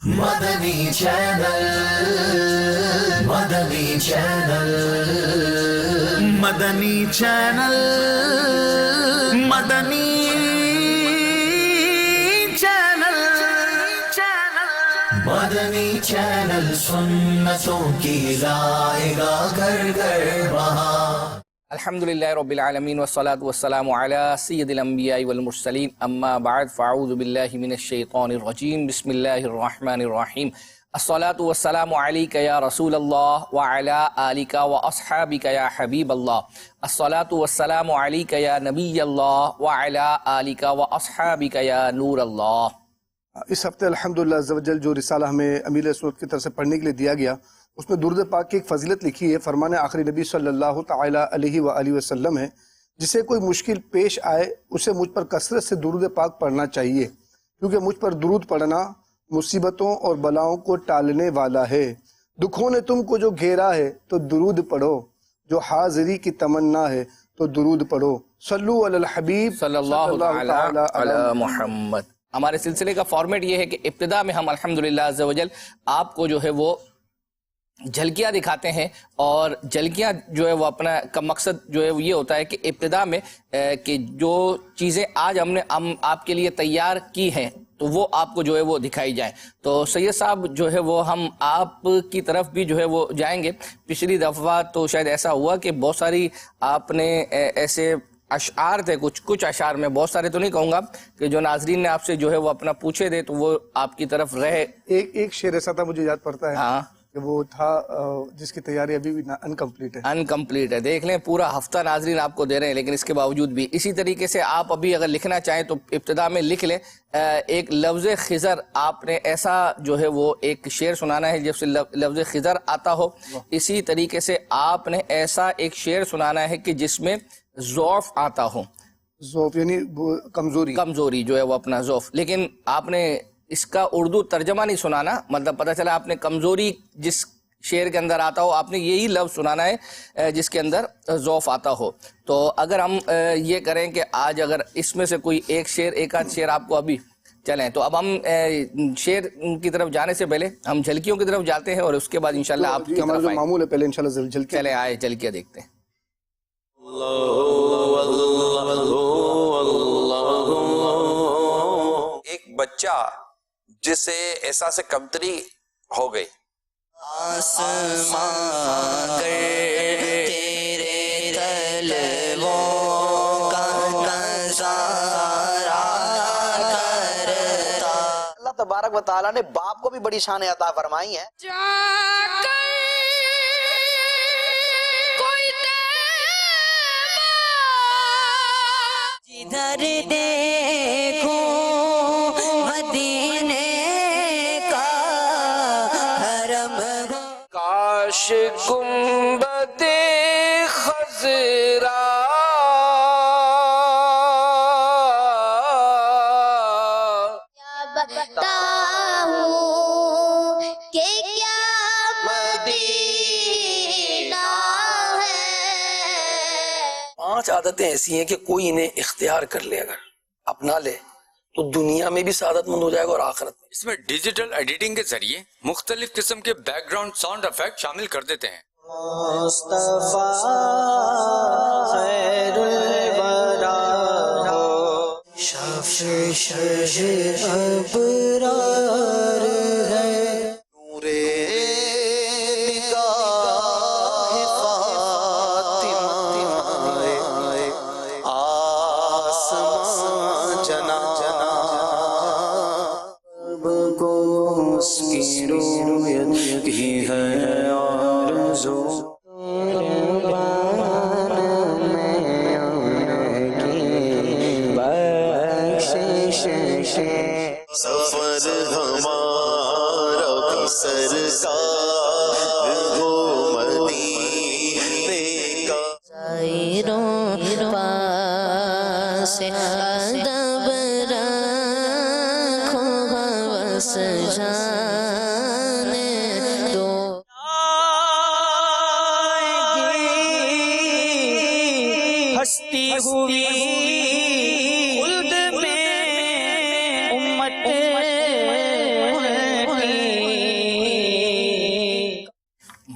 مدنی channel, مدنی channel, مدنی channel, مدنی channel, مدنی channel سنتوں کی لائے گا گھر گھر وہاں۔ الحمدللہ رب العالمین والصلاة والسلام علی سید الانبیاء والمرسلین، اما بعد فاعوذ باللہ من الشیطان الرجیم، بسم اللہ الرحمن الرحیم۔ الصلاة والسلام علیک یا رسول اللہ وعلی آلک واصحابک یا حبیب اللہ۔ الصلاة والسلام علیک یا نبی اللہ وعلی آلک واصحابک یا نور اللہ۔ اس ہفتے الحمدللہ عز و جل جو رسالہ ہمیں امیر سعود کی طرف سے پڑھنے کے لیے دیا گیا، اس میں درود پاک کی ایک فضیلت لکھی ہے۔ فرمان آخری نبی صلی اللہ تعالیٰ علیہ وآلہ وسلم ہے، جسے کوئی مشکل پیش آئے اسے مجھ پر کثرت سے درود پاک پڑھنا چاہیے، کیونکہ مجھ پر درود پڑھنا مصیبتوں اور بلاؤں کو ٹالنے والا ہے۔ دکھوں نے تم کو جو گھیرا ہے تو درود پڑھو، جو حاضری کی تمنا ہے تو درود پڑھو۔ صلو علی الحبیب صلی اللہ تعالی علی محمد۔ ہمارے سلسلے کا فارمیٹ یہ ہے کہ ابتدا میں ہم الحمدللہ عز و جل آپ کو جو ہے وہ جھلکیاں دکھاتے ہیں، اور جھلکیاں جو ہے وہ اپنا کا مقصد جو ہے وہ یہ ہوتا ہے کہ ابتدا میں کہ جو چیزیں آج ہم نے آپ کے لیے تیار کی ہیں تو وہ آپ کو جو ہے وہ دکھائی جائیں۔ تو سید صاحب جو ہے وہ ہم آپ کی طرف بھی جو ہے وہ جائیں گے۔ پچھلی دفعہ تو شاید ایسا ہوا کہ بہت ساری آپ نے ایسے اشعار تھے، کچھ اشعار میں، بہت سارے تو نہیں کہوں گا، کہ جو ناظرین نے آپ سے جو ہے وہ اپنا پوچھے تھے تو وہ آپ کی طرف رہے۔ ایک شعر ایسا تھا مجھے یاد پڑتا ہے، ہاں، کہ وہ تھا جس کی تیاری ابھی بھی انکمپلیٹ ہے۔ انکمپلیٹ ہے، دیکھ لیں پورا ہفتہ ناظرین آپ کو دے رہے ہیں، لیکن اس کے باوجود بھی اسی طریقے سے آپ ابھی اگر لکھنا چاہیں تو ابتدا میں لکھ لیں۔ ایک لفظ خضر آپ نے ایسا جو ہے وہ ایک شعر سنانا ہے جب سے لفظ خضر آتا ہو، اسی طریقے سے آپ نے ایسا ایک شعر سنانا ہے کہ جس میں ضعف آتا ہو۔ ضعف یعنی کمزوری جو ہے وہ اپنا ضعف، لیکن آپ نے اس کا اردو ترجمہ نہیں سنانا، مطلب پتہ چلا آپ نے کمزوری جس شعر کے اندر آتا ہو آپ نے یہی لفظ سنانا ہے جس کے اندر ضعف آتا ہو۔ تو اگر ہم یہ کریں کہ آج اگر اس میں سے کوئی ایک آدھ شعر آپ کو ابھی چلیں، تو اب ہم شعر کی طرف جانے سے پہلے ہم جھلکیوں کی طرف جاتے ہیں، اور اس کے بعد انشاءاللہ آپ کی طرف جو معمول ہے پہلے انشاءاللہ جھلکیاں چلے آئے جھلکیاں دیکھتے ہیں۔ ایک بچہ جسے احساس کمتری ہو گئی، آسمان تیرے طلبوں کا نظارہ کرتا۔ اللہ تبارک و تعالیٰ نے باپ کو بھی بڑی شان عطا فرمائی ہے۔ جدھر دیکھو مدینے کا حرم ہو۔ کاش گنبد خضرا بتاؤں کہ کیا مدینہ ہے۔ 5 عادتیں ایسی ہیں کہ کوئی انہیں اختیار کر لے، اگر اپنا لے تو دنیا میں بھی سعادت مند ہو جائے گا اور آخرت میں۔ اس میں ڈیجیٹل ایڈیٹنگ کے ذریعے مختلف قسم کے بیک گراؤنڈ ساؤنڈ افیکٹ شامل کر دیتے ہیں۔ مصطفیٰ خیر الورا ہو، شفیع ابرار ہے، نور نگاہ فاطمہ، آسمان جنا اب کو اس کی رویت کی ہے آرزو، سفر ہمارا بھی سرکار ہو مدینے کا۔ سائروں پاس ادب رکھو ہوس جانے دو۔ ہستی ہوئی خلد میں امت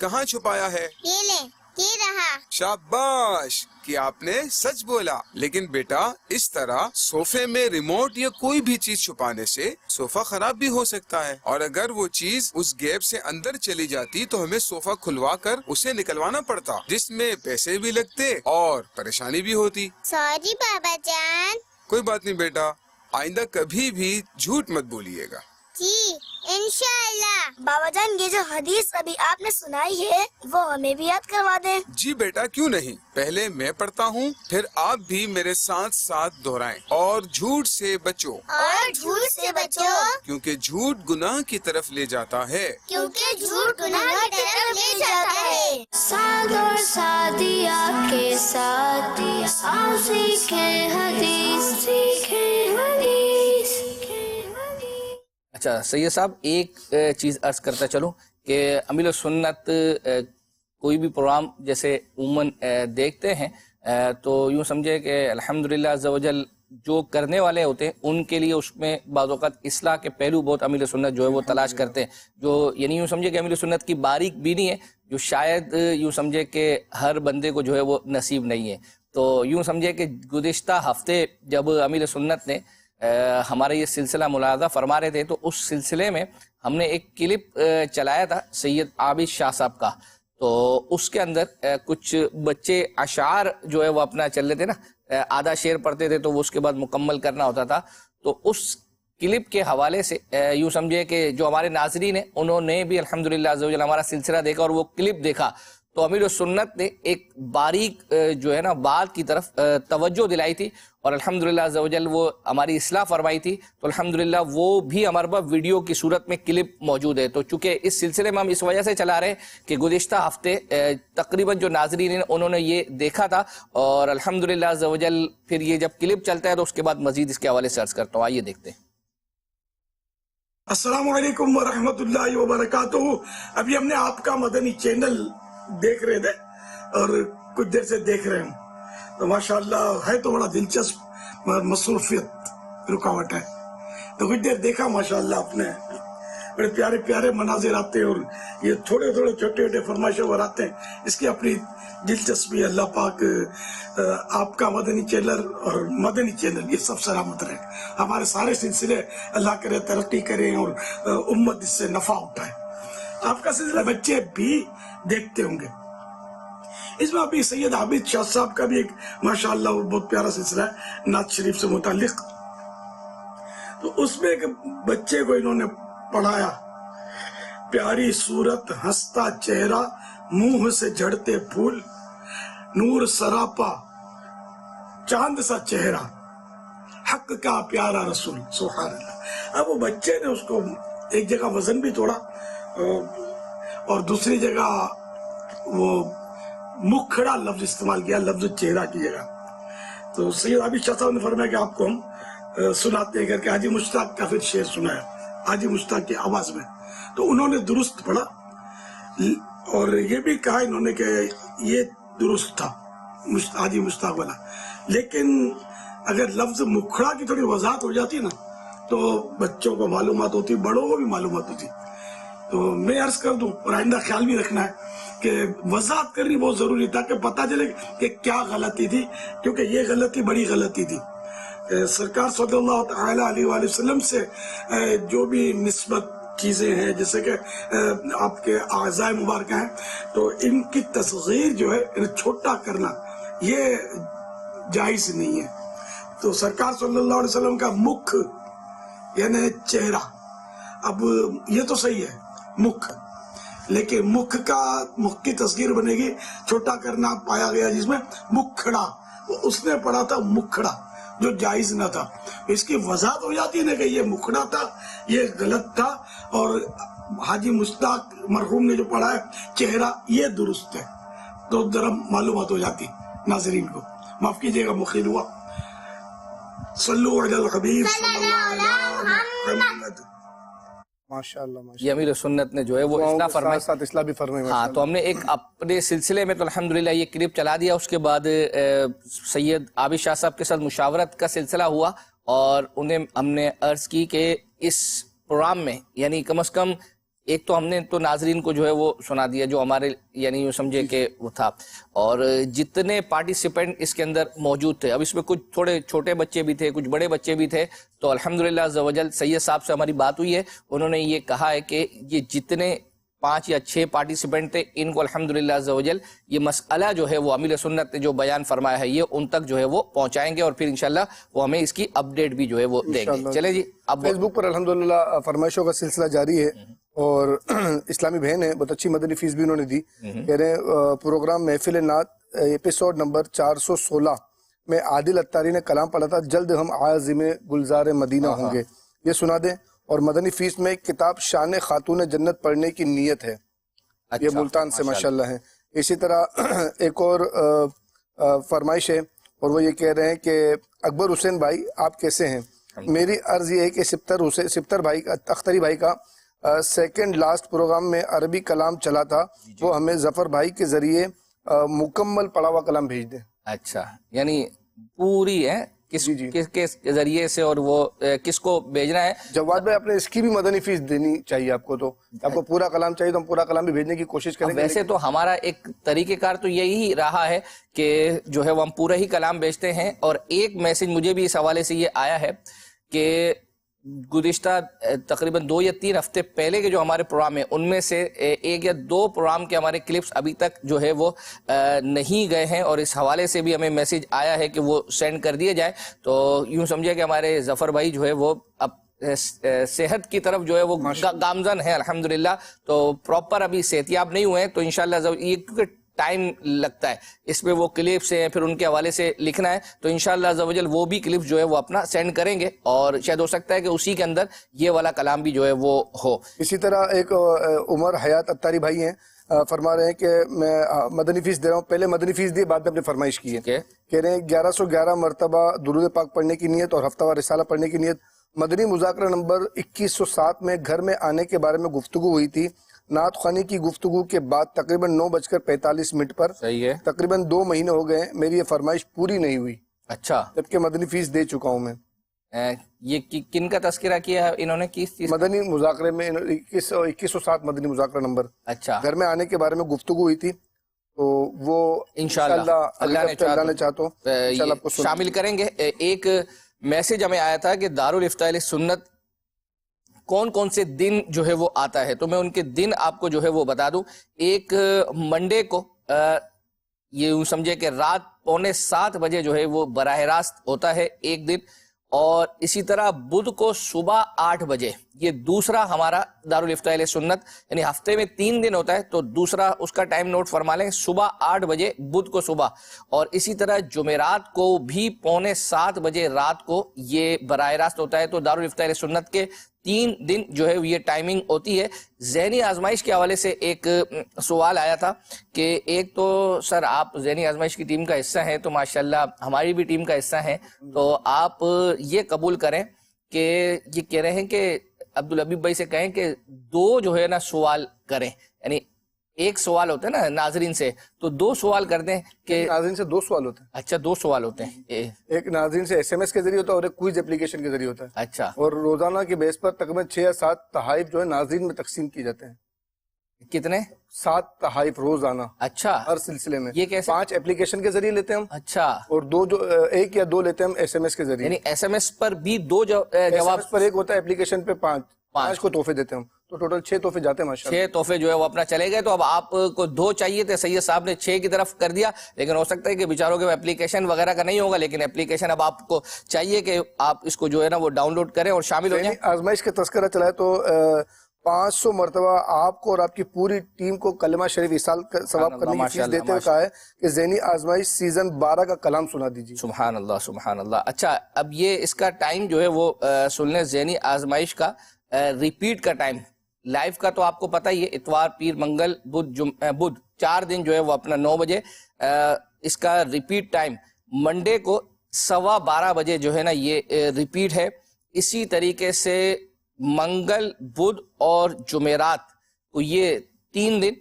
کہاں چھپایا ہے؟ یہ لے، یہ رہا۔ شاباش کہ آپ نے سچ بولا، لیکن بیٹا اس طرح صوفے میں ریموٹ یا کوئی بھی چیز چھپانے سے صوفہ خراب بھی ہو سکتا ہے، اور اگر وہ چیز اس گیپ سے اندر چلی جاتی تو ہمیں صوفہ کھلوا کر اسے نکلوانا پڑتا، جس میں پیسے بھی لگتے اور پریشانی بھی ہوتی۔ سوری بابا جان۔ کوئی بات نہیں بیٹا، آئندہ کبھی بھی جھوٹ مت بولیے گا۔ جی انشاءاللہ۔ بابا جان یہ جو حدیث ابھی آپ نے سنائی ہے وہ ہمیں بھی یاد کروا دیں۔ جی بیٹا کیوں نہیں، پہلے میں پڑھتا ہوں پھر آپ بھی میرے ساتھ ساتھ دہرائیں۔ اور جھوٹ سے بچو، اور جھوٹ سے بچو، کیونکہ جھوٹ گناہ کی طرف لے جاتا ہے۔ کیونکہ جھوٹ گناہ کی طرف لے جاتا ہے۔ سعد اور سعدیہ کے ساتھ آؤ سیکھیں حدیث، سیکھیں حدیث۔ اچھا سید صاحب، ایک چیز عرض کرتا چلوں کہ امیر السنت کوئی بھی پروگرام جیسے عموماً دیکھتے ہیں تو یوں سمجھے کہ الحمدللہ عز و جل جو کرنے والے ہوتے ہیں ان کے لیے اس میں بعض اوقات اصلاح کے پہلو بہت امیر سنت جو ہے وہ تلاش کرتے ہیں، جو یعنی یوں سمجھے کہ امیر سنت کی باریک بینی ہے جو شاید یوں سمجھے کہ ہر بندے کو جو ہے وہ نصیب نہیں ہے۔ تو یوں سمجھے کہ گزشتہ ہفتے جب امیر سنت نے ہمارا یہ سلسلہ ملاحظہ فرما رہے تھے تو اس سلسلے میں ہم نے ایک کلپ چلایا تھا سید عابد شاہ صاحب کا، تو اس کے اندر کچھ بچے اشعار جو ہے وہ اپنا چل رہے تھے نا، آدھا شعر پڑھتے تھے تو وہ اس کے بعد مکمل کرنا ہوتا تھا، تو اس کلپ کے حوالے سے یوں سمجھے کہ جو ہمارے ناظرین ہیں انہوں نے بھی الحمدللہ عز و جل ہمارا سلسلہ دیکھا اور وہ کلپ دیکھا تو امیر السنت نے ایک باریک جو ہے نا بات کی طرف توجہ دلائی تھی اور الحمدللہ عز و جل وہ ہماری اصلاح فرمائی تھی، تو الحمدللہ وہ بھی ہمارے پاس ویڈیو کی صورت میں کلپ موجود ہے۔ تو چونکہ اس سلسلے میں ہم اس وجہ سے چلا رہے ہیں کہ گزشتہ ہفتے تقریباً جو ناظرین ہیں انہوں نے یہ دیکھا تھا اور الحمدللہ عز و جل پھر یہ جب کلپ چلتا ہے تو اس کے بعد مزید اس کے حوالے سے عرض کرتا ہوں، آئیے دیکھتے ہیں۔ السلام علیکم ورحمۃ اللہ وبرکاتہ۔ ابھی ہم نے آپ کا مدنی چینل دیکھ رہے تھے اور کچھ دیر سے دیکھ رہے ہوں تو ماشاءاللہ ہے تو بڑا دلچسپ مصروفیت رکاوٹ ہے، تو کچھ دیر دیکھا ماشاءاللہ آپ نے، بڑے پیارے پیارے مناظر آتے ہیں اور یہ تھوڑے تھوڑے چھوٹے چھوٹے فرمائشوں پر آتے ہیں، اس کی اپنی دلچسپی۔ اللہ پاک آپ کا مدنی چینل اور مدنی چینل یہ سب سلامت رہے، ہمارے سارے سلسلے اللہ کرے ترقی کریں اور امت اس سے نفع اٹھائے۔ آپ کا سلسلہ بچے بھی دیکھتے ہوں گے، اس میں ابھی سید عابد شاہ صاحب کا بھی ایک ماشاءاللہ بہت پیارا سلسلہ ہے نعت شریف سے متعلق، تو اس میں ایک بچے کو انہوں نے پڑھایا، پیاری صورت ہنستا چہرہ منہ سے جھڑتے پھول، نور سراپا چاند سا چہرہ حق کا پیارا رسول، سبحان اللہ۔ اب وہ بچے نے اس کو ایک جگہ وزن بھی توڑا اور دوسری جگہ وہ مکھڑا لفظ استعمال کیا لفظ چہرہ کی جگہ، تو سید عابد شاہ صاحب نے فرمایا کہ آپ کو ہم سناتے ہیں کر کے حاجی مشتاق کا پھر شعر سنایا حاجی مشتاق کی آواز میں، تو انہوں نے درست پڑھا اور یہ بھی کہا انہوں نے کہ یہ درست تھا حاجی مشتاق والا، لیکن اگر لفظ مکھڑا کی تھوڑی وضاحت ہو جاتی نا تو بچوں کو معلومات ہوتی، بڑوں کو بھی معلومات ہوتی، تو میں عرض کر دوں اور آئندہ خیال بھی رکھنا ہے کہ وضاحت کرنی بہت ضروری تھا کہ پتہ چلے کہ کیا غلطی تھی، کیونکہ یہ غلطی بڑی غلطی تھی۔ سرکار صلی اللہ تعالی علیہ وآلہ وسلم سے جو بھی نسبت چیزیں ہیں جیسے کہ آپ کے اعضاء مبارکہ ہیں تو ان کی تصغیر جو ہے انہیں چھوٹا کرنا یہ جائز نہیں ہے، تو سرکار صلی اللہ علیہ وسلم کا مکھ یعنی چہرہ، اب یہ تو صحیح ہے مکھ، لیکن مکھ کی تصغیر بنے گی چھوٹا کرنا پایا گیا جس میں مکھڑا، اس نے پڑھا تھا مکھڑا جو جائز نہ تھا، اس کی وضاحت ہو جاتی ہے کہ یہ مکھڑا تھا یہ غلط تھا، اور حاجی مشتاق مرحوم نے جو پڑھا ہے چہرہ یہ درست ہے، تو ذرا معلومات ہو جاتی ناظرین کو، معاف کیجئے گا مخیل ہوا۔ صلو علی الحبیب صلی اللہ علیہ محمد۔ ماشاءاللہ یہ امیر سنت نے جو ہے وہ اصلاح فرمائی، ساتھ اصلاح بھی فرمائی۔ ہاں تو ہم نے ایک اپنے سلسلے میں تو الحمدللہ یہ کلپ چلا دیا، اس کے بعد سید عابد شاہ صاحب کے ساتھ مشاورت کا سلسلہ ہوا اور انہیں ہم نے عرض کی کہ اس پروگرام میں یعنی کم از کم ایک تو ہم نے تو ناظرین کو جو ہے وہ سنا دیا جو ہمارے یعنی یوں سمجھے کہ وہ تھا، اور جتنے پارٹیسپینٹ اس کے اندر موجود تھے، اب اس میں کچھ تھوڑے چھوٹے بچے بھی تھے، کچھ بڑے بچے بھی تھے، تو الحمدللہ عز و جل سید صاحب سے ہماری بات ہوئی ہے، انہوں نے یہ کہا ہے کہ یہ جتنے 5 یا 6 پارٹیسپینٹ تھے ان کو الحمدللہ عز و جل یہ مسئلہ جو ہے وہ امیر سنت نے جو بیان فرمایا ہے یہ ان تک جو ہے وہ پہنچائیں گے، اور پھر انشاءاللہ وہ ہمیں اس کی اپڈیٹ بھی جو ہے وہ دیں گے۔ چلیں جی، اب فیس بک پر الحمدللہ فرمائشوں کا سلسلہ جاری ہے، اور اسلامی بہن ہے، بہت اچھی مدنی فیس بھی انہوں نے دی، کہہ رہے ہیں پروگرام محفل نعت ایپیسوڈ نمبر 416 میں عادل اتاری نے کلام پڑھا تھا، جلد ہم عازم گلزار مدینہ ہوں گے، یہ سنا دیں۔ اور مدنی فیس میں کتاب شان خاتون جنت پڑھنے کی نیت ہے، یہ ملتان سے ماشاءاللہ ہے۔ اسی طرح ایک اور فرمائش ہے، اور وہ یہ کہہ رہے ہیں کہ اکبر حسین بھائی آپ کیسے ہیں؟ میری عرض یہ ہے کہ سپتر بھائی کا، اختری بھائی کا سیکنڈ لاسٹ پروگرام میں عربی کلام چلا تھا، وہ ہمیں ظفر بھائی کے ذریعے مکمل پڑھا ہوا کلام بھیج دیں۔ اچھا، یعنی پوری ہے کس ذریعے سے، اور وہ کس کو بھیجنا ہے؟ جواد بھائی، آپ نے اس کی بھی مدنی فیس دینی چاہیے آپ کو، تو آپ کو پورا کلام چاہیے تو ہم پورا کلام بھی بھیجنے کی کوشش کریں گے۔ ویسے تو ہمارا ایک طریقہ کار تو یہی رہا ہے کہ جو ہے وہ ہم پورا ہی کلام بھیجتے ہیں، اور ایک میسج مجھے بھی اس حوالے سے یہ آیا ہے کہ گزشتہ تقریباً 2 یا 3 ہفتے پہلے کے جو ہمارے پروگرام ہیں ان میں سے 1 یا 2 پروگرام کے ہمارے کلپس ابھی تک جو ہے وہ نہیں گئے ہیں، اور اس حوالے سے بھی ہمیں میسج آیا ہے کہ وہ سینڈ کر دیے جائے۔ تو یوں سمجھے کہ ہمارے ظفر بھائی جو ہے وہ اب صحت کی طرف جو ہے وہ گامزن ہے الحمدللہ، تو پراپر ابھی صحتیاب نہیں ہوئے ہیں، تو انشاءاللہ یہ کیونکہ ٹائم لگتا ہے اس میں، وہ کلپس ہیں پھر ان کے حوالے سے لکھنا ہے، تو انشاءاللہ عز و جل وہ بھی کلپس جو ہے وہ اپنا سینڈ کریں گے، اور شاید ہو سکتا ہے کہ اسی کے اندر یہ والا کلام بھی جو ہے وہ ہو۔ اسی طرح ایک عمر حیات اتاری بھائی ہیں، فرما رہے ہیں کہ میں مدنی فیس دے رہا ہوں، پہلے مدنی فیس دی بعد میں اپنے فرمائش کی ہے، کہہ رہے ہیں 1111 مرتبہ درود پاک پڑھنے کی نیت اور ہفتہ وار رسالہ پڑھنے کی نیت۔ مدنی مذاکرہ نمبر 2107 میں گھر میں آنے کے بارے میں گفتگو ہوئی تھی، نعت خوانی کی گفتگو کے بعد تقریباً 9:45 پر، تقریباً 2 مہینے ہو گئے ہیں، میری یہ فرمائش پوری نہیں ہوئی، اچھا، جبکہ مدنی فیس دے چکا ہوں میں۔ یہ کن کا تذکرہ کیا ہے انہوں نے؟ مدنی مذاکرے میں 2107 مدنی مذاکرہ نمبر، اچھا، گھر میں آنے کے بارے میں گفتگو ہوئی تھی، تو وہ انشاءاللہ اللہ نے چاہتو شامل کریں گے۔ ایک میسج ہمیں آیا تھا کہ دارالفتاء اہل سنت کون کون سے دن جو ہے وہ آتا ہے، تو میں ان کے دن آپ کو جو ہے وہ بتا دوں۔ ایک منڈے کو یہ یوں سمجھے کہ رات 6:45 بجے جو ہے وہ براہ راست ہوتا ہے ایک دن، اور اسی طرح بدھ کو صبح 8 بجے، یہ دوسرا ہمارا دارالفتاء اہل سنت، یعنی ہفتے میں 3 دن ہوتا ہے، تو دوسرا اس کا ٹائم نوٹ فرما لیں، صبح 8 بجے بدھ کو صبح، اور اسی طرح جمعرات کو بھی 6:45 بجے رات کو یہ براہ راست ہوتا ہے۔ تو دارالفتاء اہل سنت کے 3 دن جو ہے یہ ٹائمنگ ہوتی ہے۔ ذہنی آزمائش کے حوالے سے ایک سوال آیا تھا کہ ایک تو سر آپ ذہنی آزمائش کی ٹیم کا حصہ ہیں، تو ماشاءاللہ ہماری بھی ٹیم کا حصہ ہیں، تو آپ یہ قبول کریں کہ یہ کہہ رہے ہیں کہ عبدالحبیب بھائی سے کہیں کہ 2 جو ہے نا سوال کریں، یعنی ایک سوال ہوتا ہے نا ناظرین سے، تو 2 سوال کر دیں کہ ناظرین سے 2 سوال ہوتے ہیں۔ اچھا، 2 سوال ہوتے ہیں، ایک ناظرین سے SMS کے ذریعے ہوتا ہے اور ایک کوئز اپلیکیشن کے ذریعے ہوتا ہے۔ اچھا، اور روزانہ کے بیس پر تقریباً 6 یا 7 تحائف جو ہے ناظرین میں تقسیم کی جاتے ہیں۔ کتنے؟ 7 تحائف روزانہ، اچھا، ہر سلسلے میں۔ یہ کیسے؟ 5 اپلیکیشن کے ذریعے لیتے ہیں ہم، اچھا، اور 1 یا 2 لیتے ہیں ہم SMS کے ذریعے، یعنی SMS پر بھی 2 جواب پر 1 ہوتا ہے، اپلیکیشن پہ 5 کو تحفے دیتے ہیں ہم، تو ٹوٹل 6 تحفے جاتے ہیں ماشاءاللہ۔ 6 تحفے جو ہے وہ اپنا چلے گئے۔ تو اب آپ کو 2 چاہیے تھے، سید صاحب نے 6 کی طرف کر دیا، لیکن ہو سکتا ہے کہ بیچاروں کے اپلیکیشن وغیرہ کا نہیں ہوگا، لیکن اپلیکیشن اب آپ کو چاہیے کہ آپ اس کو جو ہے نا وہ ڈاؤن لوڈ کریں اور شامل ہو جائیں۔ آزمائش کا تذکرہ چلا ہے تو 500 مرتبہ آپ کو اور آپ کی پوری ٹیم کو کلمہ شریف ایصال ثواب کرنے کی فیس دیتے ہوئے کہا ہے کہ ذہنی آزمائش سیزن 12 کا کلام سنا دیجیے۔ سبحان اللہ، سبحان اللہ۔ اچھا، اب یہ اس کا ٹائم جو ہے وہ سن لیں، ذہنی آزمائش کا ریپیٹ کا ٹائم لائیو کا تو آپ کو پتہ ہی ہے، اتوار، پیر، منگل، بدھ 4 دن جو ہے وہ اپنا 9 بجے۔ اس کا ریپیٹ ٹائم منڈے کو 12:15 بجے جو ہے نا یہ ریپیٹ ہے۔ اسی طریقے سے منگل، بدھ اور جمعرات کو یہ 3 دن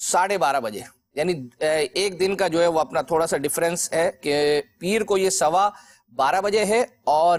12:30 بجے، یعنی ایک دن کا جو ہے وہ اپنا تھوڑا سا ڈیفرنس ہے کہ پیر کو یہ 12:15 بجے ہے اور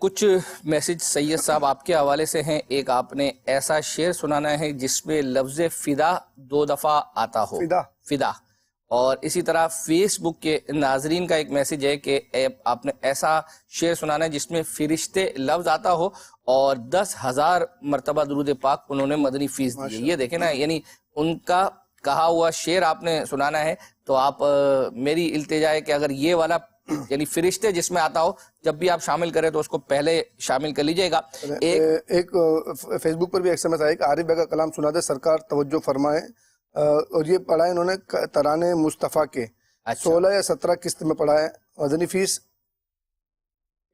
کچھ میسج سید صاحب آپ کے حوالے سے ہیں. ایک آپ نے ایسا شعر سنانا ہے جس میں لفظ فدا 2 دفعہ آتا ہو. فدا. اور اسی طرح فیس بک کے ناظرین کا ایک میسج ہے کہ آپ نے ایسا شعر سنانا ہے جس میں فرشتے لفظ آتا ہو اور 10,000 مرتبہ درود پاک انہوں نے مدنی فیس دی. یہ دیکھیں نا، یعنی ان کا کہا ہوا شعر آپ نے سنانا ہے. تو آپ میری التجا ہے کہ اگر یہ والا یعنی فرشتے جس میں آتا ہو جب بھی آپ شامل کریں تو اس کو پہلے شامل کر لیجئے گا. ایک فیس بک پر بھی ایک سمجھ آیا کہ عارف بھائی کا کلام سنا دے سرکار توجہ فرمائیں، اور یہ پڑھا ہے انہوں نے ترانے مصطفیٰ کے 16 یا 17 قسط میں پڑھا ہے. مدنی فیس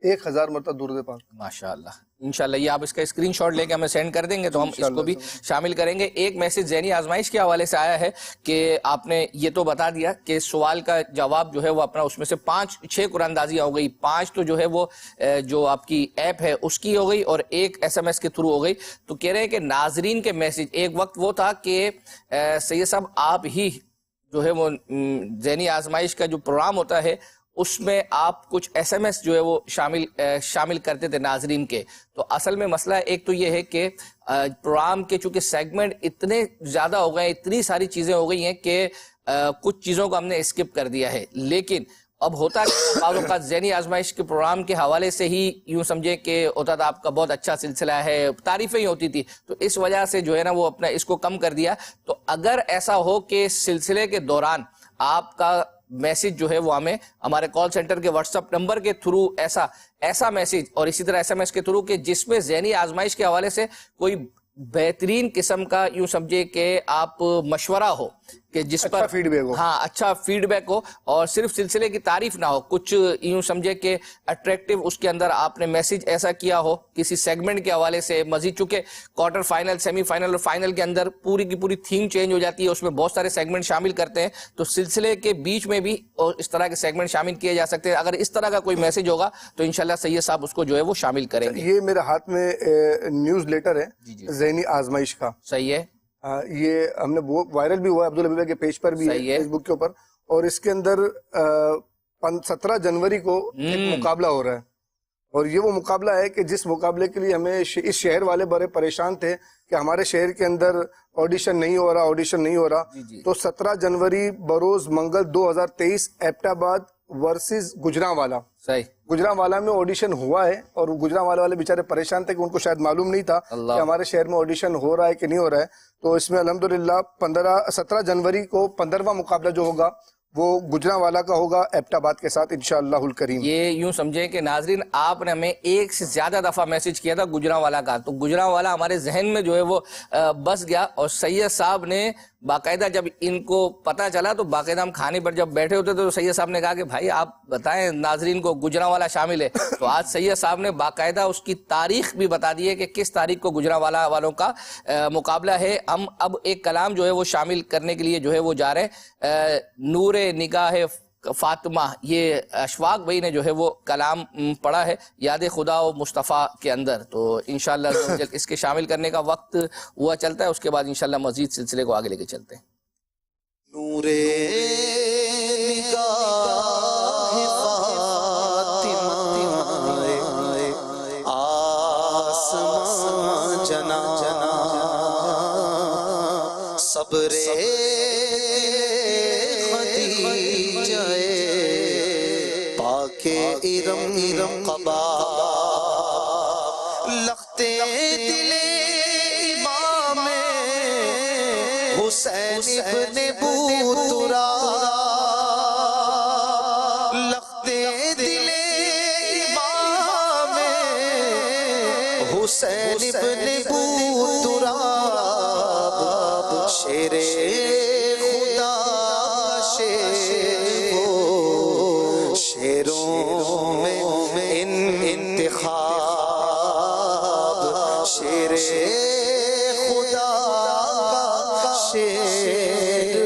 1000 مرتبہ درود پاک. ماشاءاللہ. انشاءاللہ یہ آپ اس کا اسکرین شاٹ لے کے ہمیں سینڈ کر دیں گے تو ہم اس کو بھی شامل کریں گے. ایک میسج ذہنی آزمائش کے حوالے سے آیا ہے کہ آپ نے یہ تو بتا دیا کہ سوال کا جواب جو ہے وہ اپنا اس میں سے 5-6 قرآن اندازیاں ہو گئی، 5 تو جو ہے وہ جو آپ کی ایپ ہے اس کی ہو گئی اور ایک SMS کے تھرو ہو گئی. تو کہہ رہے ہیں کہ ناظرین کے میسج، ایک وقت وہ تھا کہ سید صاحب آپ ہی جو ہے وہ ذہنی آزمائش کا جو پروگرام ہوتا ہے اس میں آپ کچھ SMS جو ہے وہ شامل کرتے تھے ناظرین کے. تو اصل میں مسئلہ ایک تو یہ ہے کہ پروگرام کے چونکہ سیگمنٹ اتنے زیادہ ہو گئے ہیں، اتنی ساری چیزیں ہو گئی ہیں کہ کچھ چیزوں کو ہم نے اسکپ کر دیا ہے. لیکن اب ہوتا ہے بعض اوقات ذہنی آزمائش کے پروگرام کے حوالے سے ہی یوں سمجھے کہ ہوتا تھا آپ کا بہت اچھا سلسلہ ہے، تعریفیں ہی ہوتی تھی، تو اس وجہ سے جو ہے نا وہ اپنا اس کو کم کر دیا. تو اگر ایسا ہو کہ سلسلے کے دوران آپ کا میسج جو ہے وہ ہمیں ہمارے کال سینٹر کے واٹس ایپ نمبر کے تھرو ایسا میسج اور اسی طرح SMS کے تھرو کہ جس میں ذہنی آزمائش کے حوالے سے کوئی بہترین قسم کا یوں سمجھے کہ آپ مشورہ ہو کہ جس پر فیڈ بیک ہو، ہاں اچھا فیڈ بیک ہو اور صرف سلسلے کی تعریف نہ ہو، کچھ یوں سمجھے کہ اٹریکٹیو اس کے اندر آپ نے میسج ایسا کیا ہو کسی سیگمنٹ کے حوالے سے. مزید چونکہ کوارٹر فائنل، سیمی فائنل اور فائنل کے اندر پوری کی پوری تھیم چینج ہو جاتی ہے، اس میں بہت سارے سیگمنٹ شامل کرتے ہیں، تو سلسلے کے بیچ میں بھی اس طرح کے سیگمنٹ شامل کیے جا سکتے ہیں. اگر اس طرح کا کوئی میسج ہوگا تو انشاءاللہ سید صاحب اس کو جو ہے وہ شامل کریں گے. یہ میرے ہاتھ میں نیوز لیٹر ہے ذہنی آزمائش کا. صحیح ہے. یہ ہم نے وائرل بھی ہوا ہے، عبدالحبیب کے پیج پر بھی ہے، فیس بک کے اوپر، اور اس کے اندر 17 جنوری کو ایک مقابلہ ہو رہا ہے. اور یہ وہ مقابلہ ہے کہ جس مقابلے کے لیے ہمیں اس شہر والے بڑے پریشان تھے کہ ہمارے شہر کے اندر آڈیشن نہیں ہو رہا. تو 17 جنوری بروز منگل 2023 ایبٹ آباد ورسز گجرانوالا. گجرانوالا میں آڈیشن ہوا ہے اور گجرانوالا والے بیچارے پریشان تھے کہ ان کو شاید معلوم نہیں تھا کہ ہمارے شہر میں آڈیشن ہو رہا ہے کہ نہیں ہو رہا ہے. تو اس میں الحمدللہ 17 جنوری کو 15واں مقابلہ جو ہوگا وہ گجرانوالا کا ہوگا ایبٹ آباد کے ساتھ انشاءاللہ الکریم. یہ یوں سمجھیں کہ ناظرین آپ نے ہمیں ایک سے زیادہ دفعہ میسج کیا تھا گجرانوالا کا، تو گجرانوالا ہمارے ذہن میں جو ہے وہ بس گیا. اور سید صاحب نے باقاعدہ جب ان کو پتہ چلا تو باقاعدہ ہم کھانے پر جب بیٹھے ہوتے تو سید صاحب نے کہا کہ بھائی آپ بتائیں ناظرین کو گجرانوالا شامل ہے. تو آج سید صاحب نے باقاعدہ اس کی تاریخ بھی بتا دی ہے کہ کس تاریخ کو گجرانوالا والوں کا مقابلہ ہے. ہم اب ایک کلام جو ہے وہ شامل کرنے کے لیے جو ہے وہ جا رہے ہیں. نور نگاہ فاطمہ، یہ اشفاق بھائی نے جو ہے وہ کلام پڑھا ہے یاد خدا و مصطفیٰ کے اندر. تو انشاءاللہ اس کے شامل کرنے کا وقت ہوا چلتا ہے، اس کے بعد انشاءاللہ مزید سلسلے کو آگے لے کے چلتے ہیں. نور نگاہ فاطمہ آسمان جنا صبر ارم قبا لختے دل امام حسین ابن بوترا، لختے دل امام حسین ابن بوترا، شیر خدا شیروں میں انتخاب، شیر خدا کا شیر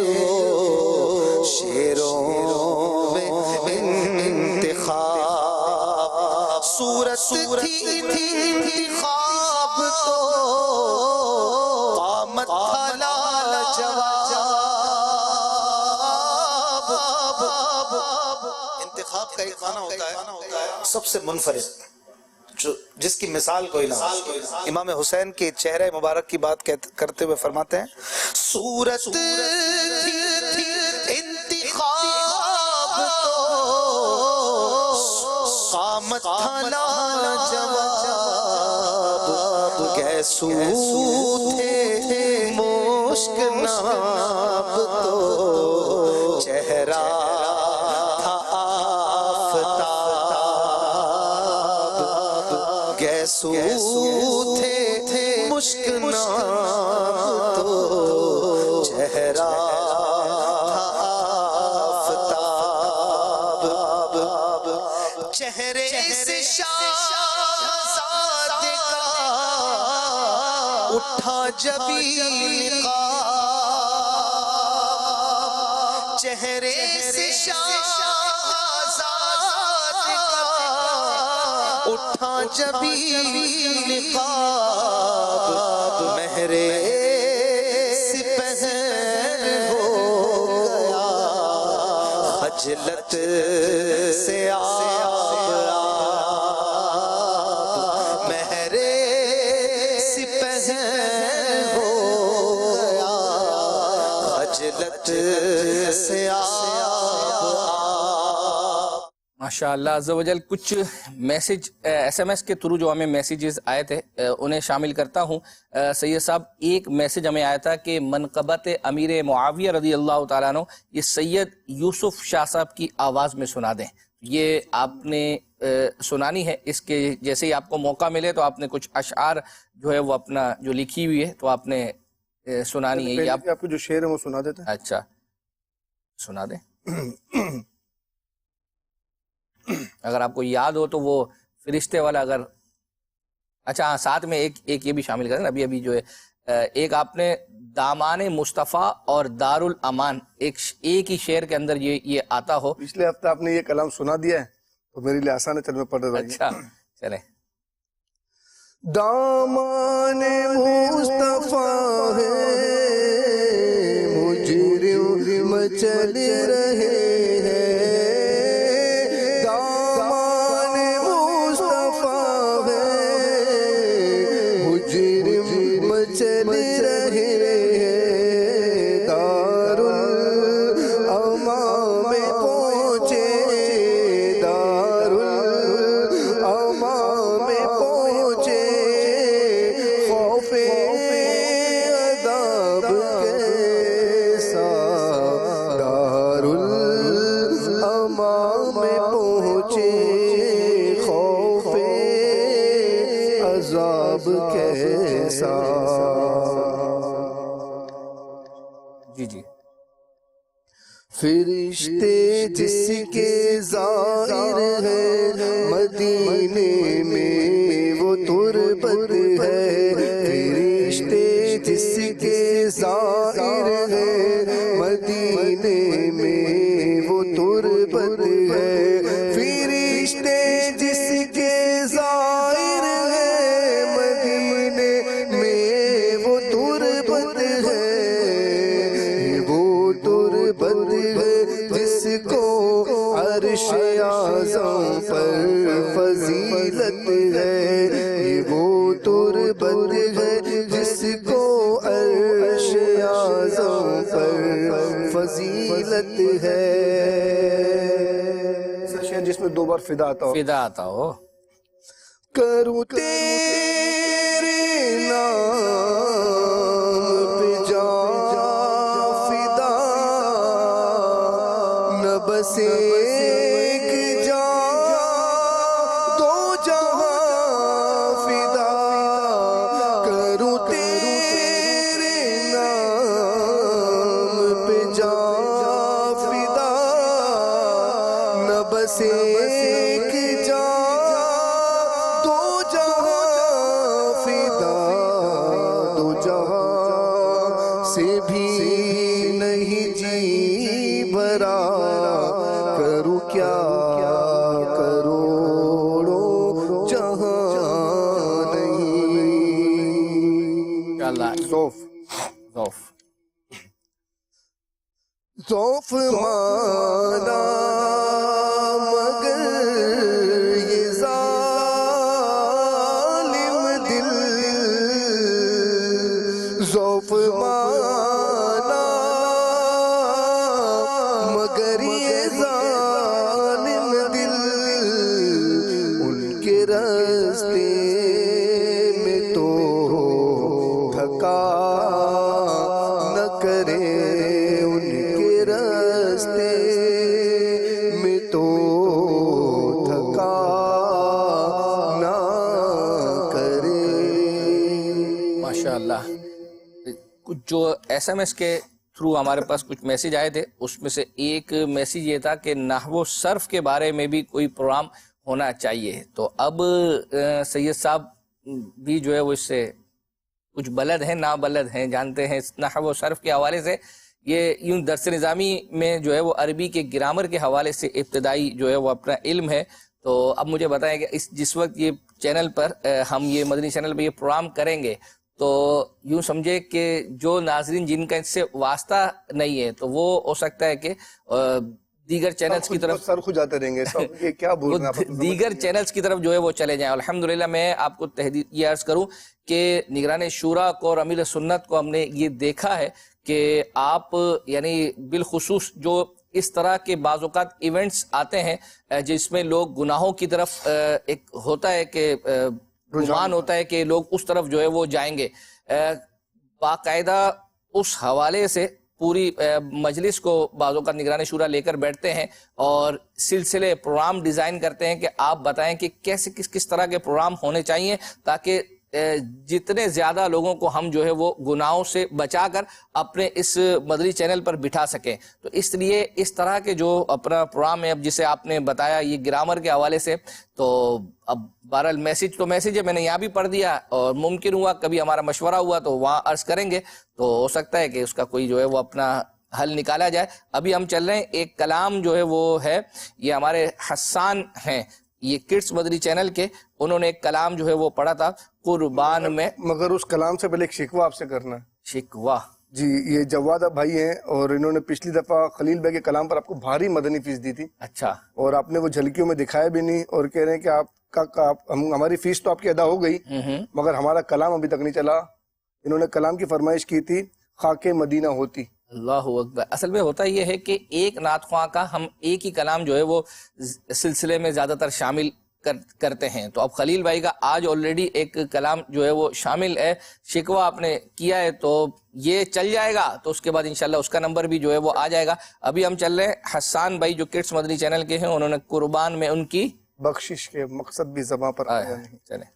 شیروں میں انتخاب. صورت تھی انتخاب تو قامت تھا لاجواب. انتخاب کا ایک معنی ہوتا ہے سب سے منفرد، جس کی مثال کوئی نہ ہو. امام حسین کے چہرے مبارک کی بات کرتے ہوئے فرماتے ہیں صورت تھی انتخاب تو قامت تھا لاجواب گیسو تھے مشک ناب تو چہرہ تھا آفتاب گیسو تھے مشک ناب تو چہرہ چہرے سے شاہزاد کا اٹھا جبین نقاب چہرے سے شاہزاد کا اٹھا جبین نقاب مہر سپہر ہو گیا خجلت سے ماشاء اللہ عز و جل. کچھ میسیج SMS کے تھرو جو ہمیں میسیجز آئے تھے انہیں شامل کرتا ہوں. سید صاحب ایک میسیج ہمیں آیا تھا کہ منقبت امیر معاویہ رضی اللہ تعالیٰ عنہ یہ سید یوسف شاہ صاحب کی آواز میں سنا دیں. یہ آپ نے سنانی ہے. اس کے جیسے ہی آپ کو موقع ملے تو آپ نے کچھ اشعار جو ہے وہ اپنا جو لکھی ہوئی ہے تو آپ نے سنانی ہے. آپ کو جو شعر ہے وہ سنا دیتے ہیں. اچھا سنا دیں. اگر آپ کو یاد ہو تو وہ فرشتے والا اگر اچھا ہاں ساتھ میں ایک یہ بھی شامل کریں. ابھی جو ہے ایک آپ نے دامان مصطفیٰ اور دارالامان ایک ہی شعر کے اندر یہ آتا ہو. پچھلے ہفتے آپ نے یہ کلام سنا دیا ہے تو میرے لیے آسان ہے. چل میں پڑھ رہا ہوں. اچھا چلیں. دامان مصطفیٰ ہے مجرم چل رہے ہیں دامان مصطفیٰ ہے مجرم چل رہے ہیں دارالامان میں پہنچے دارالامان میں پہنچے خوف عذاب کیسا دارالامان میں پہنچے خوف عذاب کیسا. جی فرشتے جس کے زائر ہیں مدینے میں وہ تربت ہے فرشتے جس کے زائر ہیں مدینے میں وہ تربت ہے فرشتے جس کے زائر ہیں مدینے میں وہ تربت ہے وہ تربت ہے جس کو عرش اعظم پر فضیلت ہے یہ وہ تربت ہے جس کو عرش اعظم پر فضیلت ہے. جس میں دو بار فدا آتا ہو کروں تیرے نام پہ جا فدا نہ بس ایک جا دو جہاں فدا کروں تیرے نام پہ جا فدا نہ بس ایک جا دو جہاں فدا دو جہاں سے بھی نہیں جی بھرا کروں کیا کروڑوں جہاں نہیں. ذوف مانا مگر یہ ذات راستے میں تو تھکا نہ کرے، ان کے راستے میں تو تھکا نہ کرے۔ ماشاءاللہ، کچھ جو SMS کے تھرو ہمارے پاس کچھ میسیج آئے تھے، اس میں سے ایک میسیج یہ تھا کہ نحو و صرف کے بارے میں بھی کوئی پروگرام ہونا چاہیے۔ تو اب سید صاحب بھی جو ہے وہ اس سے کچھ بلد ہیں، نابلد ہیں، جانتے ہیں نحو و صرف کے حوالے سے۔ یہ یوں درس نظامی میں جو ہے وہ عربی کے گرامر کے حوالے سے ابتدائی جو ہے وہ اپنا علم ہے۔ تو اب مجھے بتائیں کہ جس وقت یہ چینل پر ہم یہ مدنی چینل پہ یہ پروگرام کریں گے، تو یوں سمجھے کہ جو ناظرین جن کا اس سے واسطہ نہیں ہے، تو وہ ہو سکتا ہے کہ دیگر چینلز کی طرف سر خو جاتے رہیں گے، یہ کیا بول رہے ہیں، دیگر چینلز کی طرف جو ہے وہ چلے جائیں۔ الحمدللہ میں آپ کو تحدید یہ عرض کروں کہ نگران شورا کو اور امیر سنت کو ہم نے یہ دیکھا ہے کہ آپ یعنی بالخصوص جو اس طرح کے بعض اوقات ایونٹس آتے ہیں جس میں لوگ گناہوں کی طرف ایک ہوتا ہے کہ گمان ہوتا ہے کہ لوگ اس طرف جو ہے وہ جائیں گے، باقاعدہ اس حوالے سے پوری مجلس کو بعض اوقات نگران شورا لے کر بیٹھتے ہیں اور سلسلے پروگرام ڈیزائن کرتے ہیں کہ آپ بتائیں کہ کیسے کس طرح کے پروگرام ہونے چاہیے تاکہ جتنے زیادہ لوگوں کو ہم جو ہے وہ گناہوں سے بچا کر اپنے اس مدنی چینل پر بٹھا سکیں۔ تو اس لیے اس طرح کے جو اپنا پروگرام ہے، اب جسے آپ نے بتایا یہ گرامر کے حوالے سے، تو اب بہرحال میسیج ہے، میں نے یہاں بھی پڑھ دیا، اور ممکن ہوا کبھی ہمارا مشورہ ہوا تو وہاں عرض کریں گے، تو ہو سکتا ہے کہ اس کا کوئی جو ہے وہ اپنا حل نکالا جائے۔ ابھی ہم چل رہے ہیں، ایک کلام جو ہے وہ ہے، یہ ہمارے حسان ہیں، یہ کڈس مدنی چینل کے، انہوں نے ایک کلام جو ہے وہ پڑھا تھا قربان میں۔ مگر اس کلام سے پہلے ایک شکوہ آپ سے کرنا ہے۔ شکوہ جی، یہ جواد بھائی ہیں اور انہوں نے پچھلی دفعہ خلیل بھائی کے کلام پر آپ کو بھاری مدنی فیس دی تھی۔ اچھا۔ اور آپ نے وہ جھلکیوں میں دکھایا بھی نہیں، اور کہہ رہے ہیں کہ ہماری فیس تو آپ کی ادا ہو گئی مگر ہمارا کلام ابھی تک نہیں چلا۔ انہوں نے کلام کی فرمائش کی تھی، خاک مدینہ ہوتی۔ اللہ اکبر۔ اصل میں ہوتا یہ ہے کہ ایک نعت خواں کا ہم ایک ہی کلام جو ہے وہ سلسلے میں زیادہ تر شامل کرتے ہیں، تو اب خلیل بھائی کا آج آلریڈی ایک کلام جو ہے وہ شامل ہے، شکوہ آپ نے کیا ہے، تو یہ چل جائے گا، تو اس کے بعد انشاءاللہ اس کا نمبر بھی جو ہے وہ آ جائے گا۔ ابھی ہم چل رہے ہیں حسان بھائی جو کڈس مدنی چینل کے ہیں، انہوں نے قربان میں ان کی بخشش کے مقصد بھی زباں پر آیا نہیں۔ چلیں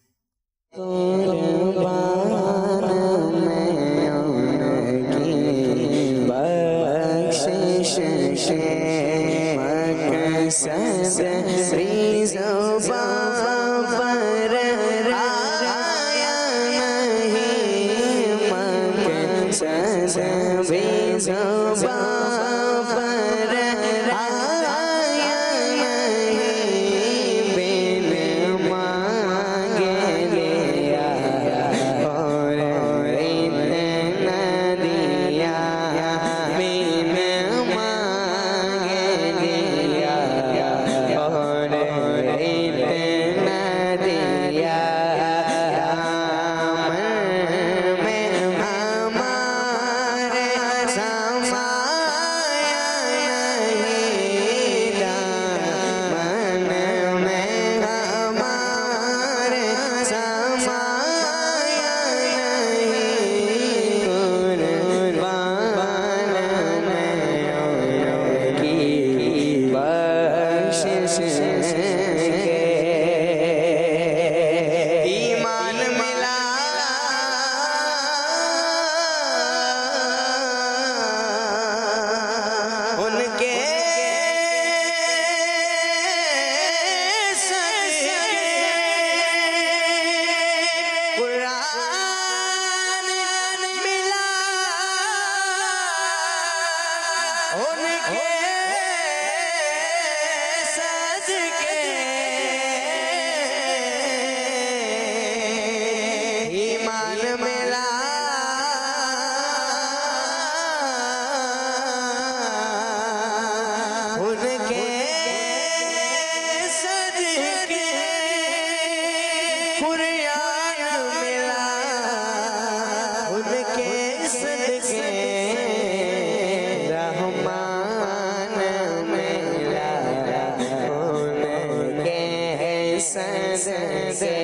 صدقے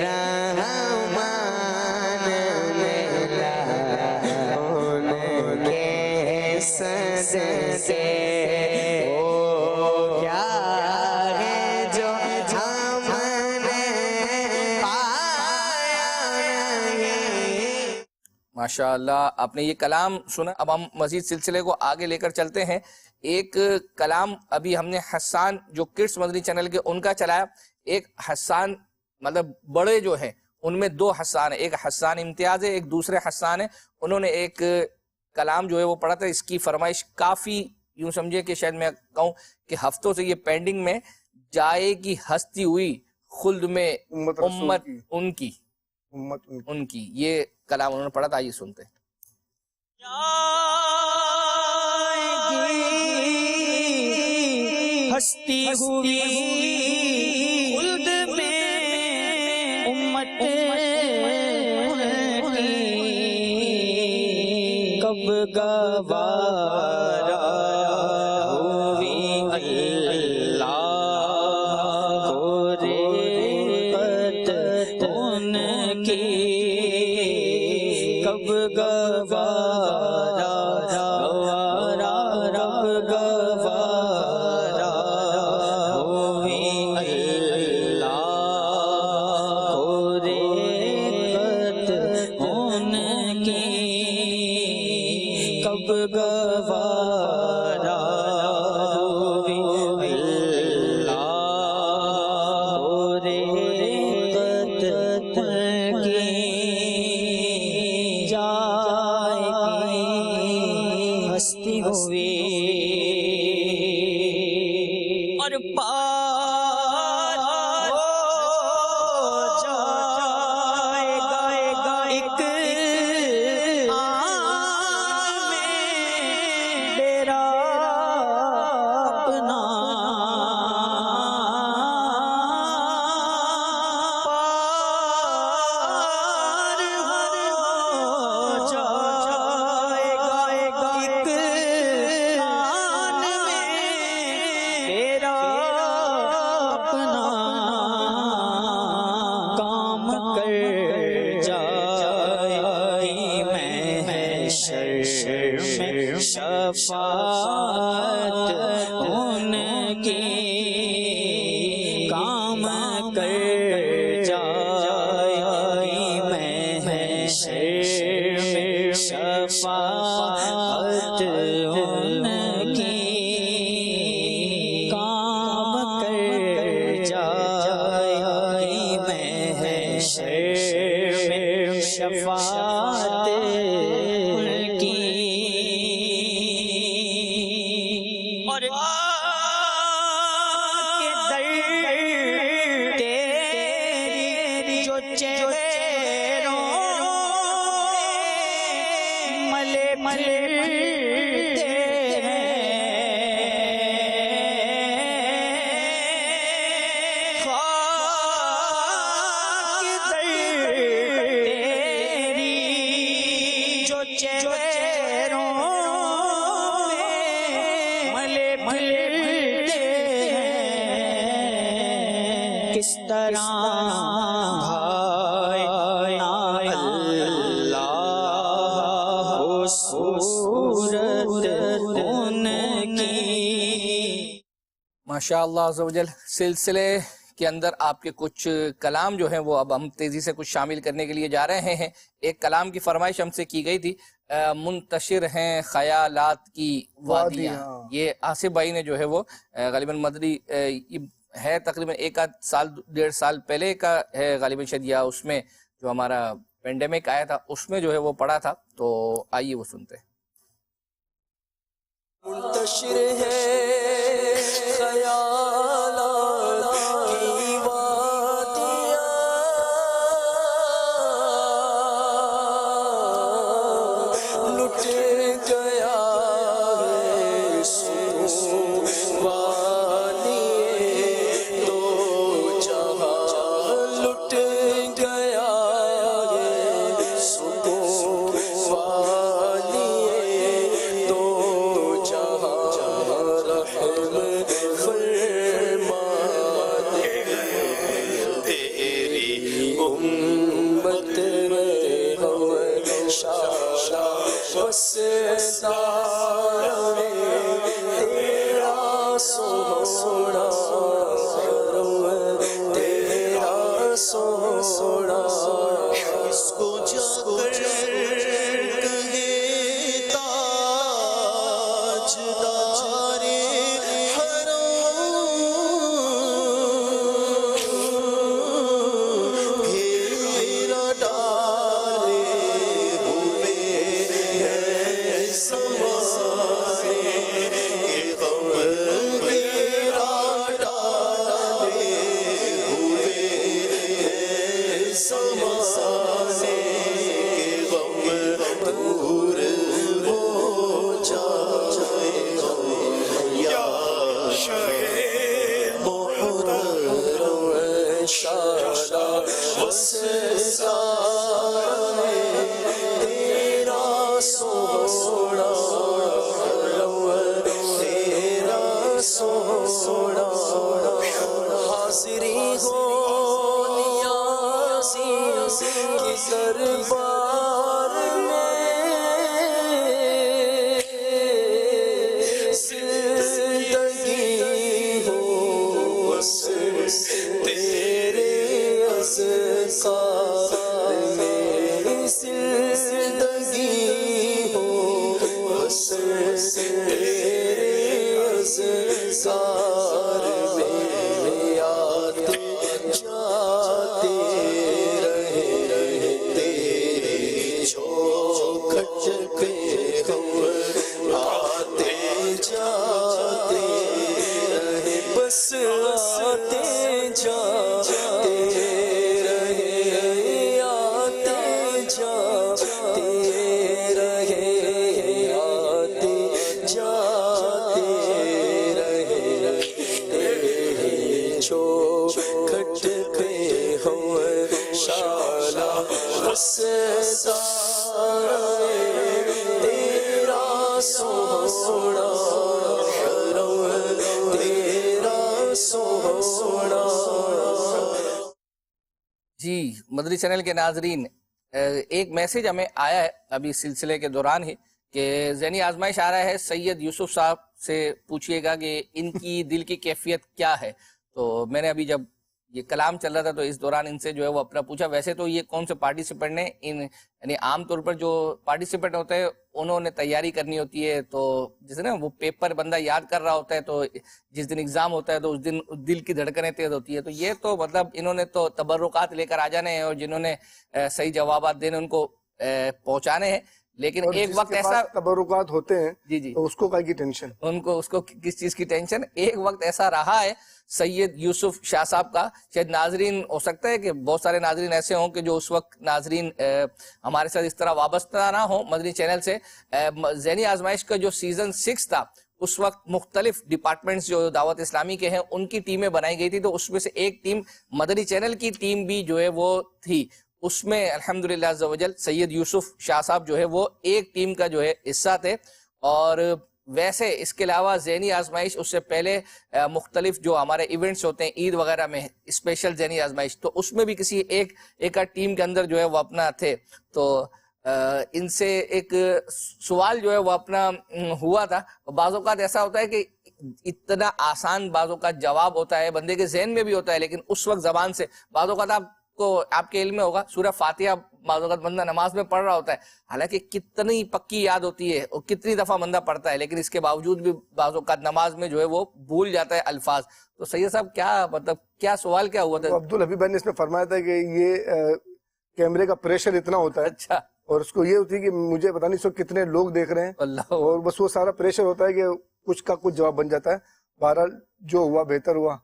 رحمان ملا ان کے صدقے ماشاء اللہ آپ نے یہ کلام سنا. اب ہم مزید سلسلے کو آگے لے کر چلتے ہیں. ایک کلام ابھی ہم نے حسان جو کڈس مدنی چینل کے ان کا چلایا. ایک حسان مطلب بڑے جو ہیں ان میں دو حسان ہیں, ایک حسان امتیاز ہے, ایک دوسرے حسان ہیں. انہوں نے ایک کلام جو ہے وہ پڑھا تھا. اس کی فرمائش کافی یوں سمجھے کہ شاید میں کہوں کہ ہفتوں سے یہ پینڈنگ میں جائے گی ہستی ہوئی خلد میں امت ان کی یہ کلام انہوں نے پڑھا تھا. آئیے سنتے ہیں. ہستی ہوئی خلد میں امت کب گوارا ہوئی اللہ کو ریت ان کی کب گوارا رب گوارا ہوئی اللہ کو ریت ان کی کب گوارا ہوئی اللہ کو ریت ان کی ہستی ہوئی اور پار ہو جائے گا ایک آن میں ڈیرا اپنا پار ہو جائے گا ایک آن میں ڈیرا اپنا کام کر جائے محشر میں شفاعت ان کی کام کر جائے محشر میں شفاعت ان کی کام کر جائے محشر میں شفاعت ان کی اور کے در تیری جو چہروں ملے ملتے خاک در تیری جو چہروں ملے ملتے کس طرح ماشاء اللہ عز و جل. سلسلے کے اندر آپ کے کچھ کلام جو ہیں وہ اب ہم تیزی سے کچھ شامل کرنے کے لیے جا رہے ہیں. ایک کلام کی فرمائش ہم سے کی گئی تھی, منتشر ہیں خیالات کی وادیاں. یہ آصف بھائی نے جو ہے وہ غالباً مدری ہے تقریباً ایک آدھ سال 1.5 سال پہلے کا ہے غالباً شاید, یا اس میں جو ہمارا پینڈیمک آیا تھا اس میں جو ہے وہ پڑھا تھا. تو آئیے وہ سنتے ہیں. منتشر ہے خیالات کی وادیاں لٹ گیا ہے سکون والیے دو جہاں لٹ گیا ہے سکون والیے دو جہاں رحم سونا اس کو جا کر کہے تاجدار حرم گھیرا ڈالے ہوئے ہیں زمانے کے غم گھیرا ڈالے ہوئے ہیں زمانے کے غم دور ہو جائے یا شاہ محرم شالا وسزانے تیرا سونا تیرا سونا حاضری ہو نیازی کی دربار زندگی ہو بس تیرے اذکار میں زندگی ہو بس تیرے اذکار میں آتے جاتے رہے تیری چوکھٹ پہ ہم آتے جاتے رہے بس آتے جاتے رہے آتے جاتے رہے آتے جاتے رہے تیری چوکھٹ پہ ہم شالا وسزار تیرا سونا حرم تیرا سونا. جی مدری چینل کے ناظرین، ایک میسیج ہمیں آیا ہے ابھی سلسلے کے دوران ہی کہ ذہنی آزمائش آ رہا ہے، سید یوسف صاحب سے پوچھئے گا کہ ان کی دل کی کیفیت کیا ہے. تو میں نے ابھی جب یہ کلام چل رہا تھا تو اس دوران ان سے جو ہے وہ اپنا پوچھا. ویسے تو یہ کون سے پارٹیسپینٹ نے یعنی عام طور پر جو پارٹیسپینٹ ہوتے ہیں انہوں نے تیاری کرنی ہوتی ہے، تو جیسے نا وہ پیپر بندہ یاد کر رہا ہوتا ہے تو جس دن ایگزام ہوتا ہے تو اس دن دل کی دھڑکنیں تیز ہوتی ہے. تو یہ تو مطلب انہوں نے تو تبرکات لے کر آ جانے ہیں اور جنہوں نے صحیح جوابات دینے ان کو پہنچانے ہیں. لیکن ایک وقت ایسا تبرکات ہوتے ہیں جی جی تو اس کو کی ٹینشن، ان کو اس کو کس چیز کی ٹینشن. ایک وقت ایسا رہا ہے سید یوسف شاہ صاحب کا، شاید ناظرین ہو سکتا ہے کہ بہت سارے ناظرین ایسے ہوں کہ جو اس وقت ناظرین ہمارے ساتھ اس طرح وابستہ نہ ہوں مدنی چینل سے. ذہنی آزمائش کا جو سیزن 6 تھا اس وقت مختلف ڈپارٹمنٹس جو دعوت اسلامی کے ہیں ان کی ٹیمیں بنائی گئی تھی، تو اس میں سے ایک ٹیم مدنی چینل کی ٹیم بھی جو ہے وہ تھی. اس میں الحمدللہ عز و جل سید یوسف شاہ صاحب جو ہے وہ ایک ٹیم کا جو ہے حصہ تھے. اور ویسے اس کے علاوہ ذہنی آزمائش اس سے پہلے مختلف جو ہمارے ایونٹس ہوتے ہیں عید وغیرہ میں اسپیشل ذہنی آزمائش، تو اس میں بھی کسی ایک ٹیم کے اندر جو ہے وہ اپنا تھے. تو ان سے ایک سوال جو ہے وہ اپنا ہوا تھا. بعض اوقات ایسا ہوتا ہے کہ اتنا آسان بعض اوقات جواب ہوتا ہے، بندے کے ذہن میں بھی ہوتا ہے، لیکن اس وقت زبان سے بعض اوقات آپ کے علم میں ہوگا سورہ فاتحہ بعض اوقات بندہ نماز میں پڑھ رہا ہوتا ہے، حالانکہ کتنی پکی یاد ہوتی ہے اور کتنی دفعہ بندہ پڑھتا ہے، لیکن اس کے باوجود بھی بعض اوقات نماز میں جو ہے وہ بھول جاتا ہے الفاظ. تو سید صاحب کیا مطلب کیا سوال کیا ہوا تھا؟ عبدالحبیب بھائی نے اس میں فرمایا تھا کہ یہ کیمرے کا پریشر اتنا ہوتا ہے، اچھا، اور اس کو یہ ہوتی ہے کہ مجھے پتہ نہیں اس وقت کتنے لوگ دیکھ رہے ہیں، اور بس وہ سارا پریشر ہوتا ہے کہ کچھ کا کچھ جواب بن جاتا ہے. بہرحال جو ہوا بہتر ہوا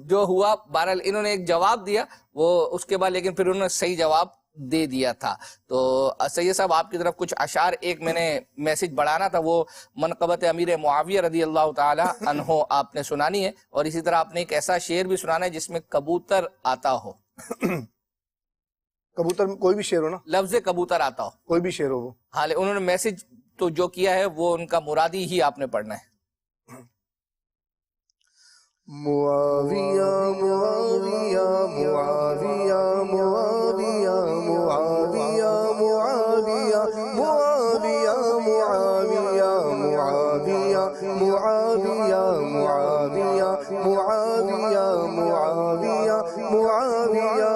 جو ہوا بہرحال انہوں نے ایک جواب دیا وہ اس کے بعد، لیکن پھر انہوں نے صحیح جواب دے دیا تھا. تو سید صاحب آپ کی طرف کچھ اشعار ایک میں نے میسج بڑھانا تھا، وہ منقبت امیر معاویہ رضی اللہ تعالی عنہ آپ نے سنانی ہے، اور اسی طرح آپ نے ایک ایسا شعر بھی سنانا ہے جس میں کبوتر آتا ہو. کبوتر کوئی بھی شعر ہو نا، لفظ کبوتر آتا ہو، کوئی بھی شعر ہو وہ. ہاں انہوں نے میسج تو جو کیا ہے وہ ان کا مرادی ہی آپ نے پڑھنا ہے. معاویہ معاویہ معاویہ معاویہ معاویہ معاویہ معاویہ معاویہ معاویہ معاویہ معاویہ معاویہ معاویہ معاویہ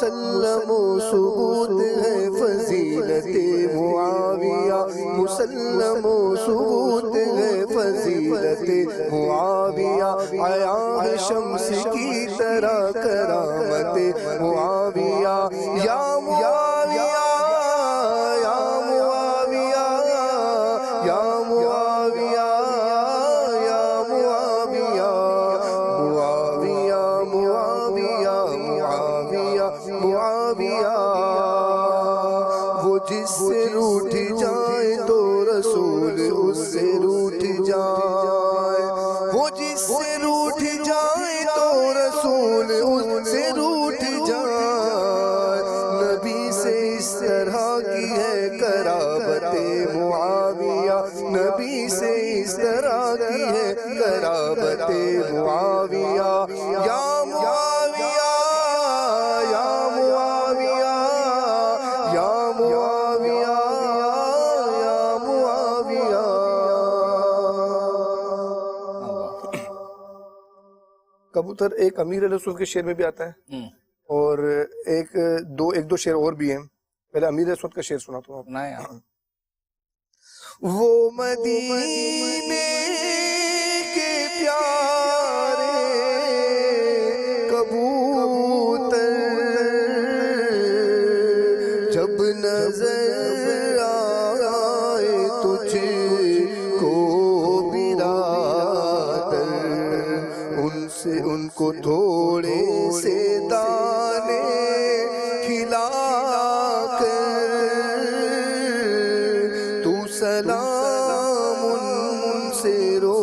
مسلم و ثبوت ہے فضیلت معاویہ، مسلم و ثبوت ہے فضیلت معاویہ، عیاں ہے شمس کی طرح کرامت معاویہ، یا معاویہ یا معاویہ یا معاویہ یا معاویہ، معاویہ معاویہ معاویہ معاویہ، وہ جس سے روٹھ جائے تو رسول اس سے روٹھ جائے، وہ جس سے روٹھ جائے تو رسول اس سے روٹھ جائے، نبی سے اس طرح کی ہے قرابت معاویہ، نبی سے اس طرح کی ہے قرابت معاویہ، یا معاویہ یا معاویہ یا معاویہ یا معاویہ۔ کبوتر ایک امیر علیہ السلام کے شعر میں بھی آتا ہے اور ایک دو شعر اور بھی ہیں، پہلے امیر علیہ السلام کا شعر سناتا ہوں آپ۔ وہ مدینے کے پیارے کبوتر جب نظر آئے تجھ کو برادر، ان کو تھوڑے سے دانے کھلا کر تو سلام ان سے رو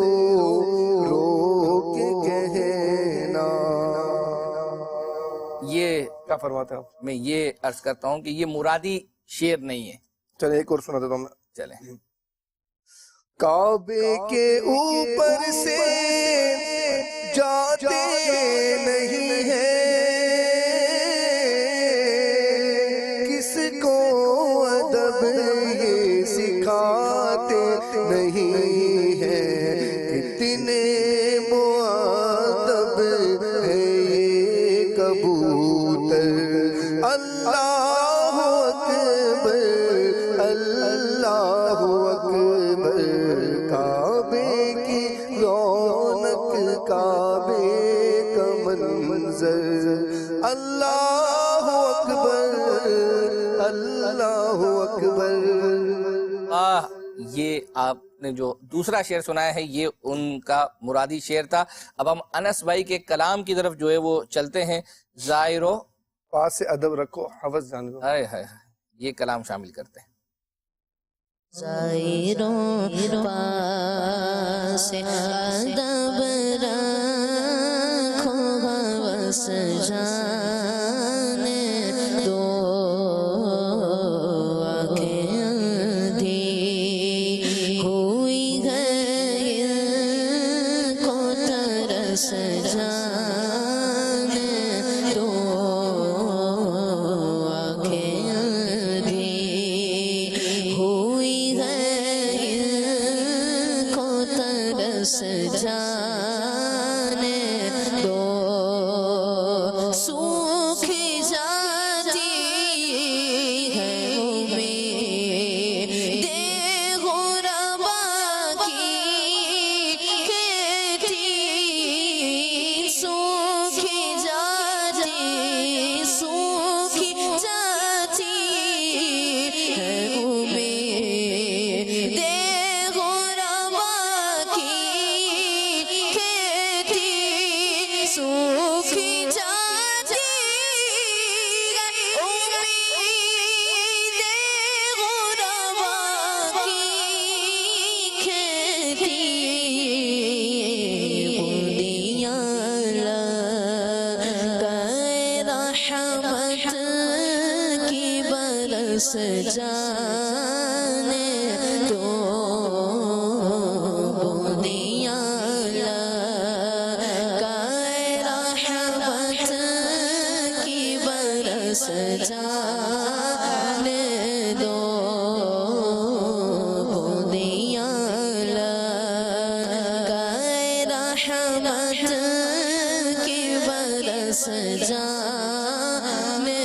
کے کہنا۔ یہ کیا فرماتے ہیں آپ؟ میں یہ عرض کرتا ہوں کہ یہ مرادی شعر نہیں ہے۔ چلے ایک اور سنا دیتا ہوں میں۔ چلیں۔ کعبے کے اوپر سے جاتے نہیں ہیں، کس کو ادب یہ سکھاتے نہیں ہیں، کتنے مؤدب ہے یہ کبوتر، اللہ اکبر اللہ اکبر، کعبے کی رونق کعبے کا منظر، اللہ اکبر اللہ اکبر۔ یہ آپ نے جو دوسرا شعر سنایا ہے یہ ان کا مرادی شعر تھا۔ اب ہم انس بھائی کے کلام کی طرف جو ہے وہ چلتے ہیں۔ زائرو پاس سے ادب رکھو، حوض جان دو، یہ کلام شامل کرتے ہیں۔ زائروں پاس ادب رکھو، حوث جانے دو، آنکھیں اندھی ہوئی ہے ان کو ترس جانے دو، آنکھیں اندھی ہوئی ترس جانے دو، سوکھ جاتی ہے امید غربا کی کھیتی، سوکھ جاتی ہے امید سوکھ جاتی امید غربا کی کھیتی، بولیاں لگائے رحمت کی برس جانے دو، بولیاں جانے دو، بوندیاں لگائے رحمت کی برس جانے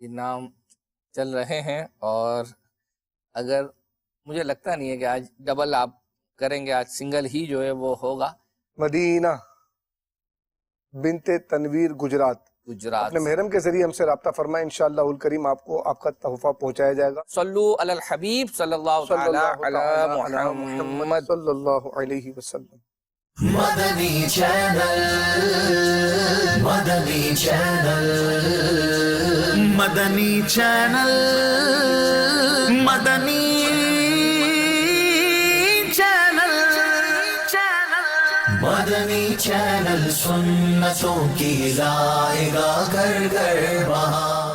انعام چل رہے ہیں، اور اگر مجھے لگتا نہیں ہے کہ آج ڈبل آپ کریں گے، آج سنگل ہی جو ہے وہ ہوگا. مدینہ بنت تنویر گجرات اپنے محرم کے ذریعے ہم سے رابطہ فرمائیں، انشاءاللہ الکریم آپ کو آپ کا تحفہ پہنچایا جائے گا. صلو علی الحبیب صلی اللہ تعالی علی محمد صلی اللہ علیہ وسلم. مدنی چینل، مدنی چینل، مدنی چینل، مدنی چینل، مدنی چینل سنتوں کی لائے گا گھر گھر وہاں.